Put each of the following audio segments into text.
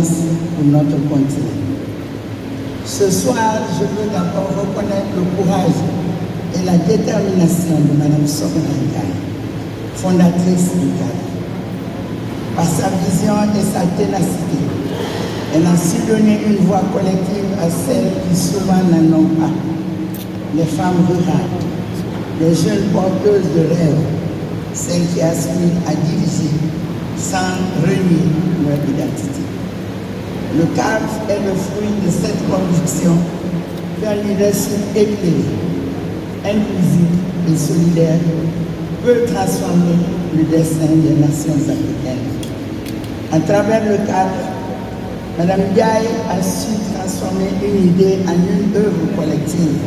chance pour notre continent. Ce soir, je veux d'abord reconnaître le courage et la détermination de Mme Sokhna Ndiaye, fondatrice du CAD. Par sa vision et sa ténacité, elle a su donner une voix collective à celles qui souvent n'en ont pas. Les femmes rurales, les jeunes porteuses de rêves, celles qui aspirent à diriger sans renier leur identité. Le CAD est le fruit de cette conviction qu'un leadership éclairé, inclusif et solidaire peut transformer le destin des nations africaines. À travers le CAD, Mme Ndiaye a su transformer une idée en une œuvre collective,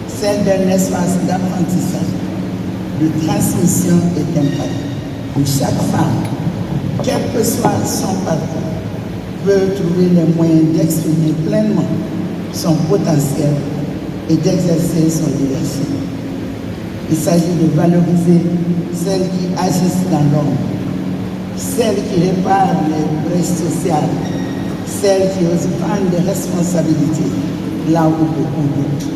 celle d'un espace d'apprentissage, de transmission et d'impact, où chaque femme, quel que soit son parcours, peut trouver les moyens d'exprimer pleinement son potentiel et d'exercer son leadership. Il s'agit de valoriser celles qui agissent dans l'ombre, celles qui réparent les brèches sociales, celles qui osent prendre des responsabilités là où beaucoup doutent.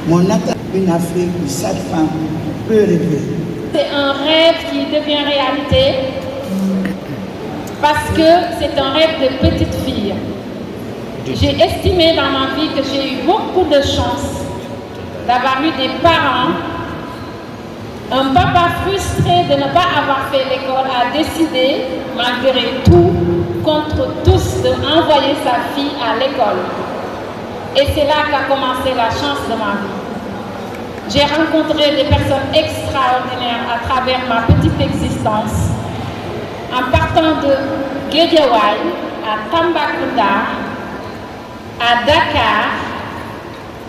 Mon attaque est une Afrique où chaque femme peut rêver. C'est un rêve qui devient réalité parce que c'est un rêve de petite fille. J'ai estimé dans ma vie que j'ai eu beaucoup de chance d'avoir eu des parents, un papa frustré de ne pas avoir fait l'école a décidé, malgré tout, contre tous, d'envoyer sa fille à l'école. Et c'est là qu'a commencé la chance de ma vie. J'ai rencontré des personnes extraordinaires à travers ma petite existence. En partant de Guédiawaye à Tambacounda, à Dakar,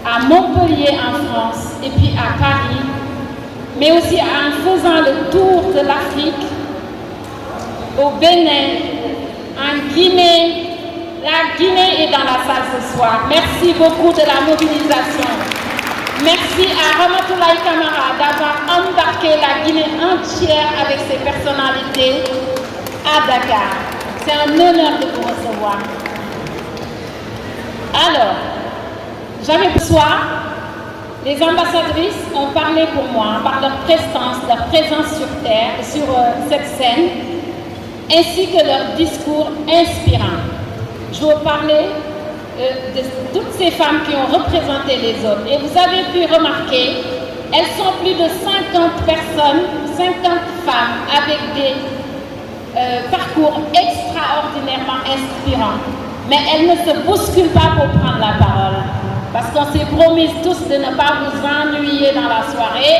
à Montpellier en France et puis à Paris, mais aussi en faisant le tour de l'Afrique, au Bénin, en Guinée. La Guinée est dans la salle ce soir. Merci beaucoup de la mobilisation. Merci à Ramatoulaye Camara d'avoir embarqué la Guinée entière avec ses personnalités à Dakar. C'est un honneur de vous recevoir. Alors, j'avais besoin, les ambassadrices ont parlé pour moi par leur présence sur terre, sur cette scène, ainsi que leur discours inspirant. Je veux parler de toutes ces femmes qui ont représenté les autres. Et vous avez pu remarquer, elles sont plus de 50 personnes, 50 femmes avec des parcours extraordinairement inspirants. Mais elles ne se bousculent pas pour prendre la parole. Parce qu'on s'est promis tous de ne pas vous ennuyer dans la soirée.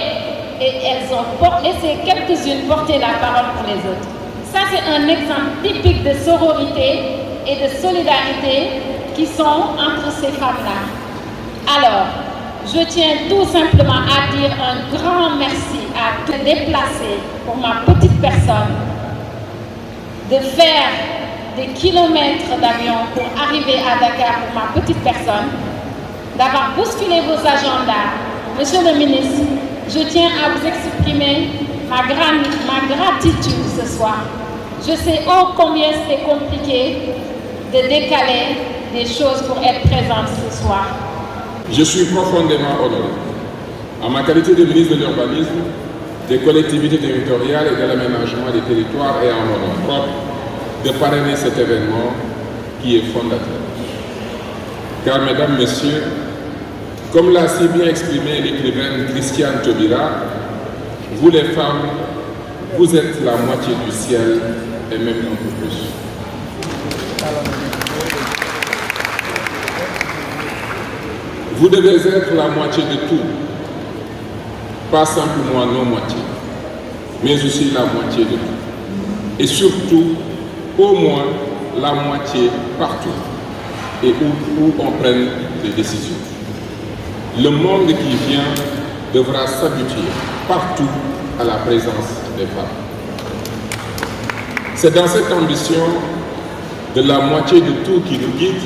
Et elles ont laissé quelques-unes porter la parole pour les autres. Ça, c'est un exemple typique de sororité et de solidarité qui sont entre ces femmes-là. Alors, je tiens tout simplement à dire un grand merci à tous les déplacés pour ma petite personne, de faire des kilomètres d'avion pour arriver à Dakar pour ma petite personne, d'avoir bousculé vos agendas. Monsieur le ministre, je tiens à vous exprimer ma gratitude ce soir. Je sais combien c'est compliqué de décaler des choses pour être présente ce soir. Je suis profondément honoré, en ma qualité de ministre de l'Urbanisme, des collectivités territoriales et de l'aménagement des territoires et en mon nom propre, de parrainer cet événement qui est fondateur. Car, mesdames, messieurs, comme l'a si bien exprimé l'écrivaine Christiane Taubira, vous les femmes, vous êtes la moitié du ciel et même un peu plus. Vous devez être la moitié de tout, pas simplement nos moitiés, mais aussi la moitié de tout. Et surtout, au moins la moitié partout, et où on prenne des décisions. Le monde qui vient devra s'habituer partout à la présence des femmes. C'est dans cette ambition de la moitié de tout qui nous guide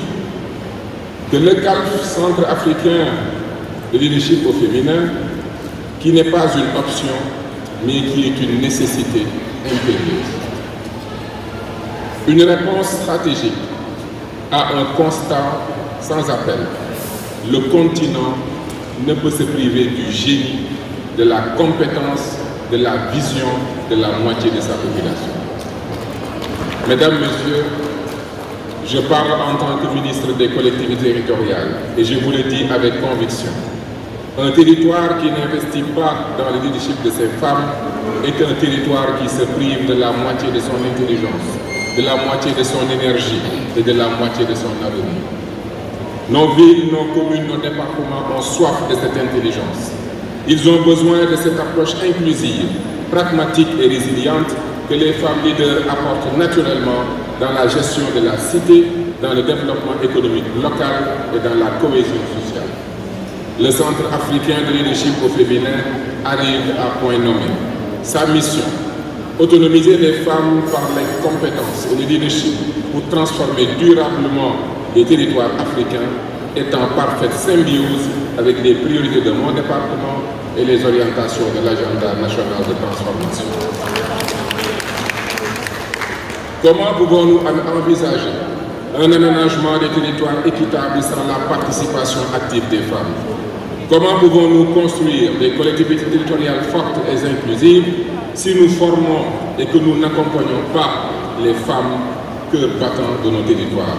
que le CALF Centre africain de leadership au féminin, qui n'est pas une option, mais qui est une nécessité impérieuse. Une réponse stratégique à un constat sans appel. Le continent ne peut se priver du génie, de la compétence, de la vision de la moitié de sa population. Mesdames, Messieurs, je parle en tant que ministre des collectivités territoriales et je vous le dis avec conviction. Un territoire qui n'investit pas dans le leadership de ses femmes est un territoire qui se prive de la moitié de son intelligence, de la moitié de son énergie et de la moitié de son avenir. Nos villes, nos communes, nos départements ont soif de cette intelligence. Ils ont besoin de cette approche inclusive, pragmatique et résiliente que les femmes leaders apportent naturellement dans la gestion de la cité, dans le développement économique local et dans la cohésion sociale. Le Centre africain de leadership au féminin arrive à point nommé. Sa mission, autonomiser les femmes par les compétences et le leadership pour transformer durablement les territoires africains, est en parfaite symbiose avec les priorités de mon département et les orientations de l'agenda national de transformation. Comment pouvons-nous envisager un aménagement des territoires équitable sans la participation active des femmes? Comment pouvons-nous construire des collectivités territoriales fortes et inclusives si nous formons et que nous n'accompagnons pas les femmes cœur battant de nos territoires?